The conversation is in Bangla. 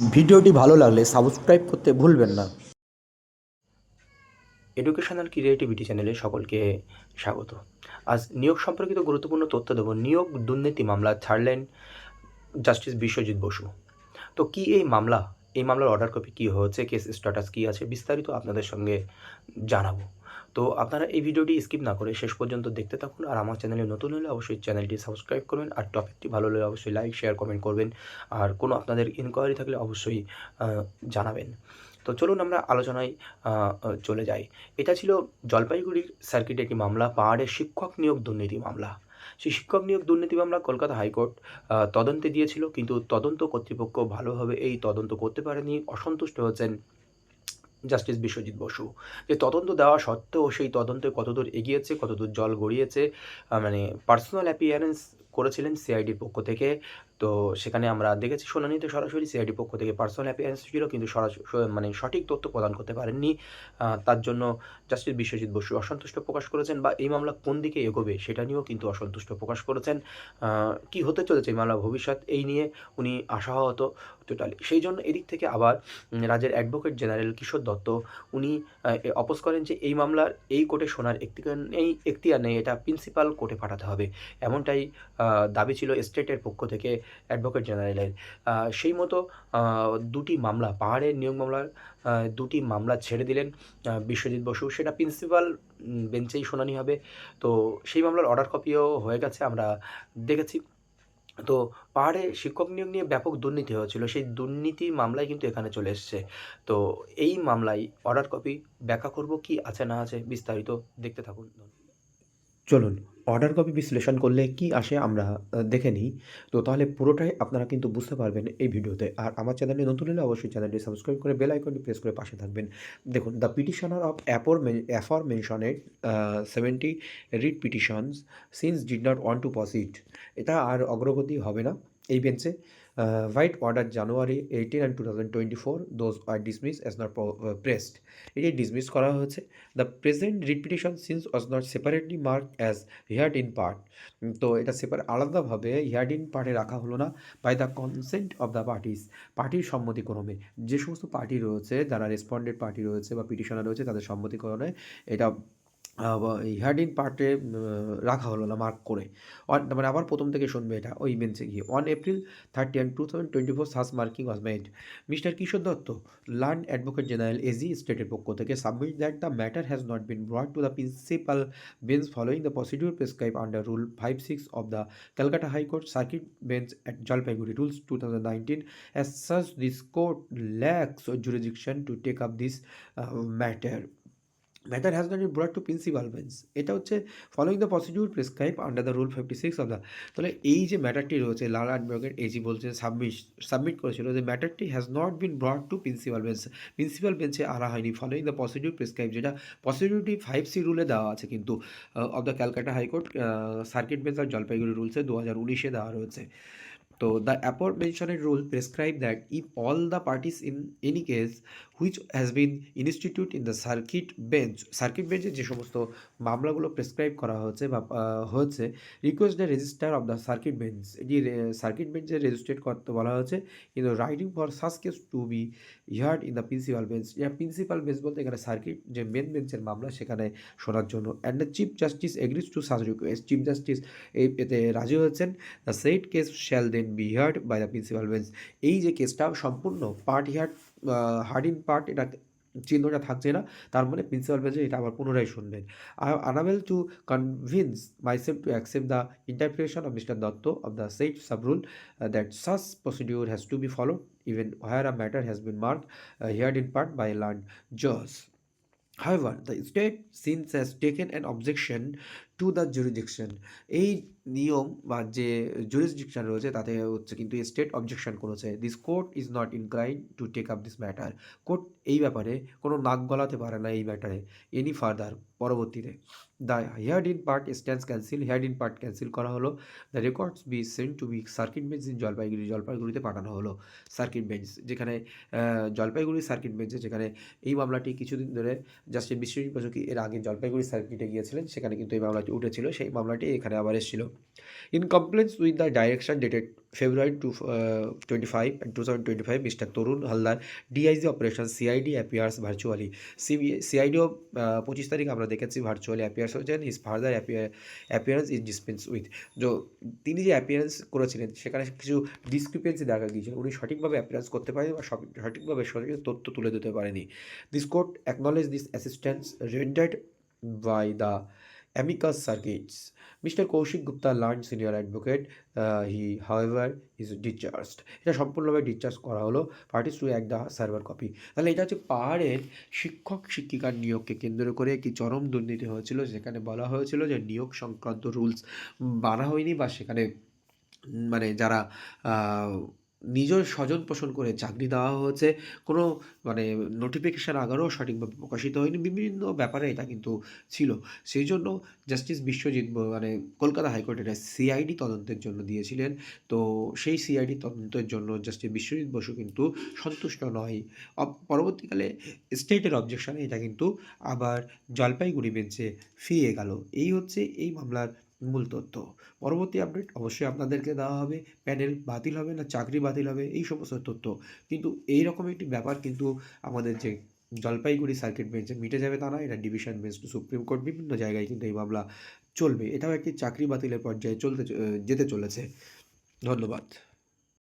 ভিডিওটি ভালো লাগলে সাবস্ক্রাইব করতে ভুলবেন না। এডুকেশনাল ক্রিয়েটিভিটি চ্যানেলে সকলকে স্বাগত। আজ নিয়োগ সম্পর্কিত গুরুত্বপূর্ণ তথ্য দেব। নিয়োগ দুর্নীতি মামলা ছাড়লেন জাস্টিস বিশ্বজিৎ বসু। তো কি এই মামলা? এই মামলার অর্ডার কপি কী হয়েছে, কেস স্ট্যাটাস কী আছে, বিস্তারিত আপনাদের সঙ্গে জানাবো। তো আপনারা এই ভিডিওটি স্কিপ না করে শেষ পর্যন্ত দেখতে থাকুন। আর আমার চ্যানেলে নতুন হলে অবশ্যই চ্যানেলটি সাবস্ক্রাইব করবেন। আর টপিকটি ভালো লাগলে অবশ্যই লাইক, শেয়ার, কমেন্ট করবেন। আর কোনো আপনাদের ইনকোয়ারি থাকলে অবশ্যই জানাবেন। তো চলুন আমরা আলোচনায় চলে যাই। এটা ছিল জলপাইগুড়ির সার্কিটে একটি মামলা, পাহাড়ের শিক্ষক নিয়োগ দুর্নীতি মামলা। সেই শিক্ষক নিয়োগ দুর্নীতি মামলা কলকাতা হাইকোর্ট তদন্তে দিয়েছিল, কিন্তু তদন্ত কর্তৃপক্ষ ভালোভাবে এই তদন্ত করতে পারেনি। অসন্তুষ্ট হচ্ছেন জাস্টিস বিশ্বজিৎ বসু। যে তদন্ত দেওয়া সত্ত্বেও সেই তদন্তে কতদূর এগিয়েছে, কতদূর জল গড়িয়েছে, মানে পার্সোনাল অ্যাপিয়ারেন্স করেছিলেন সিআইডির পক্ষ থেকে। তো সেখানে আমরা দেখেছি শুনানিতে সরাসরি সিআইডির পক্ষ থেকে পার্সোনাল অ্যাপিয়ারেন্স ছিল, কিন্তু মানে সঠিক তথ্য প্রদান করতে পারেননি। তার জন্য জাস্টিস বিশ্বজিৎ বসু অসন্তুষ্ট প্রকাশ করেছেন, বা এই মামলা কোন দিকে এগোবে সেটা নিয়েও কিন্তু অসন্তুষ্ট প্রকাশ করেছেন। কি হতে চলেছে এই মামলার ভবিষ্যৎ, এই নিয়ে উনি আশাহত টোটালি। সেই জন্য এদিক থেকে আবার রাজ্যের অ্যাডভোকেট জেনারেল কিশোর দত্ত উনি অপোজ করেন যে এই মামলার এই কোর্টে শোনার এখতিয়ার নেই, এটা প্রিন্সিপাল কোর্টে পাঠাতে হবে। এমনটাই দাবি ছিল স্টেটের পক্ষ থেকে অ্যাডভোকেট জেনারেলের। সেই মতো দুটি মামলা, পাহাড়ের নিয়োগ মামলার দুটি মামলা ছেড়ে দিলেন বিশ্বজিৎ বসু। সেটা প্রিন্সিপাল বেঞ্চেই শুনানি হবে। তো সেই মামলার অর্ডার কপিও হয়ে গেছে, আমরা দেখেছি। তো পাহাড়ে শিক্ষক নিয়োগ নিয়ে ব্যাপক দুর্নীতি হয়েছিল, সেই দুর্নীতি মামলায় কিন্তু এখানে চলে এসছে। তো এই মামলায় অর্ডার কপি ব্যাখ্যা করব, কি আছে না আছে বিস্তারিত দেখতে থাকুন। চলুন অর্ডার কপি বিশ্লেষণ করলে কি আসে আমরা দেখে নিই। তো তাহলে পুরোটাই আপনারা কিন্তু বুঝতে পারবেন এই ভিডিওতে। আর আমার চ্যানেলে নতুন হলে অবশ্যই চ্যানেলটি সাবস্ক্রাইব করে বেল আইকনটি প্রেস করে পাশে থাকবেন। দেখুন, the petitioner of aforementioned 70 writ petitions since did not want to proceed. এটা আর অগ্রগতি হবে না এই বেঞ্চে। Vide order January 18 and 2024 those are dismiss as not pressed. এটি ডিসমিস করা হয়েছে। The present writ petition since was not separately mark as heard in part. তো এটা আলাদাভাবে হিয়ার্ড ইন পার্টে রাখা হলো না। By the consent of the parties, পার্টির সম্মতিক্রমে। যে সমস্ত পার্টি রয়েছে, যারা রেসপন্ডেড পার্টি রয়েছে বা পিটিশনার রয়েছে, তাদের সম্মতিক্রমে এটা হিয়ার্ড ইন পার্টে রাখা হলো না মার্ক করে। মানে আবার প্রথম থেকে শুনবে এটা ওই বেঞ্চে গিয়ে। On April 30 2024 such marking was made. Mister Kishore Dutta, learned advocate general AG স্টেটের পক্ষ থেকে, submit that the matter has not been brought to the principal bench following the procedure prescribe under rule 56 of the Calcutta high court circuit bench at Jalpaiguri rules 2019। As such, this court lacks jurisdiction to take up this matter. Matter has not been brought to principal bench. এটা হচ্ছে following the procedure prescribe under the rule 56 of the. তাহলে এই যে ম্যাটারটি রয়েছে, লাল অ্যাডভোকেট এজি বলছে সাবমিট করেছিল যে ম্যাটারটি has not been brought to principal bench, principal বেঞ্চে আনা হয়নি ফলোইং দ্য প্রসিডিউর প্রেসক্রাইব, যেটা প্রসিডিউরটি 5C রুলে দেওয়া আছে কিন্তু of the Calcutta high court circuit bench আর জলপাইগুড়ি রুলসে 2019-এ দেওয়া রয়েছে। তো the aforementioned rule prescribe that if all the parties in any case which has been instituted in the circuit বেঞ্চে যে সমস্ত মামলাগুলো প্রেসক্রাইব করা হয়েছে বা হয়েছে, request the register of the circuit bench, এটি সার্কিট বেঞ্চে রেজিস্ট্রেট করতে বলা হয়েছে, কিন্তু writing for such case to be heard in the principal bench. Principal bench বলতে এখানে সার্কিট যে মেন বেঞ্চের মামলা সেখানে শোনার জন্য। And the chief justice agrees to such request, chief justice এতে রাজি হয়েছেন। The said case shall then be heard by the principal bench. এই যে কেসটা সম্পূর্ণ হার্ড ইন পার্ট, এটা চিহ্নটা থাকছে না, তার মানে প্রিন্সিপাল বেঞ্চে এটা আবার পুনরায় শুনবেন। I am unable to convince myself to accept the interpretation of mister Dutta of the said sub rule that such procedure has to be followed even where a matter has been marked heard in part by learned জজ। However, the state since has taken an objection to the jurisdiction. এই নিয়ম বা যে জুরিসডিকশন রয়েছে তাতে হচ্ছে কিন্তু স্টেট অবজেকশন করেছে। This court is not inclined to take up this matter. Court এই ব্যাপারে কোনো নাক গলাতে পারে না এই ম্যাটারে এনি ফার্দার পরবর্তীতে। The heard in part stands cancel, heard in part cancel করা হলো। The records be sent to the circuit bench in জলপাইগুড়িতে পাঠানো হলো। সার্কিট বেঞ্চ যেখানে জলপাইগুড়ি সার্কিট বেঞ্চে, যেখানে এই মামলাটি কিছুদিন ধরে জাস্টিস বিশ্বজিৎ বসু এর আগে জলপাইগুড়ি সার্কিটে গিয়েছিলেন, সেখানে কিন্তু এই মামলা মামলাটি উঠেছিল সেই মামলাটি এখানে আবার এসেছিল। In compliance with the direction dated February 25 and 2025, Mr. Torun Haldar, DIG Operations CID appears virtually. CIDও 25 তারিখ আমরা দেখেছি ভার্চুয়ালি অ্যাপিয়ার্স হয়েছেন। His further appearance is dispense with. তিনি যে অ্যাপিয়ারেন্স করেছিলেন সেখানে কিছু ডিসক্রিপেন্সি দেখা গিয়েছিল, উনি সঠিকভাবে অ্যাপিয়ারেন্স করতে পারেনি বা সঠিকভাবে সঠিক তথ্য তুলে দিতে পারেনি। This court acknowledge this assistance rendered by the amicus circuits. Mr. Kaushik Gupta, learned senior advocate, he however is discharged. এটা সম্পূর্ণভাবে ডিসচার্জ করা হলো। Parties to act the server copy. তাহলে এটা হচ্ছে পাহাড়ের শিক্ষক শিক্ষিকার নিয়োগকে কেন্দ্র করে একটি চরম দুর্নীতি হয়েছিল, যেখানে বলা হয়েছিল যে নিয়োগ সংক্রান্ত রুলস মানা হয়নি বা সেখানে মানে যারা নিজের স্বজন পোষণ করে চাকরি দেওয়া হয়েছে, কোনো মানে নোটিফিকেশান আগেও সঠিকভাবে প্রকাশিত হয়নি, বিভিন্ন ব্যাপারে এটা কিন্তু ছিল। সেই জন্য জাস্টিস বিশ্বজিৎ মানে কলকাতা হাইকোর্ট এটা সিআইডি তদন্তের জন্য দিয়েছিলেন। তো সেই সিআইডি তদন্তের জন্য জাস্টিস বিশ্বজিৎ বসু কিন্তু সন্তুষ্ট নয়। পরবর্তীকালে স্টেটের অবজেকশনে এটা কিন্তু আবার জলপাইগুড়ি বেঞ্চে ফিরে গেল। এই হচ্ছে এই মামলার মূল তথ্য। পরবর্তী আপডেট অবশ্যই আপনাদেরকে দেওয়া হবে। প্যানেল বাতিল হবে না চাকরি বাতিল হবে এই সমস্ত তথ্য, কিন্তু এই রকম একটি ব্যাপার কিন্তু আমাদের যে জলপাইগুড়ি সার্কিট বেঞ্চে মিটে যাবে তা না, এটা division bench to supreme court বিভিন্ন জায়গায় কিন্তু এই মামলা চলবে। এটাও একটি চাকরি বাতিলের পর্যায়ে যেতে চলেছে। ধন্যবাদ।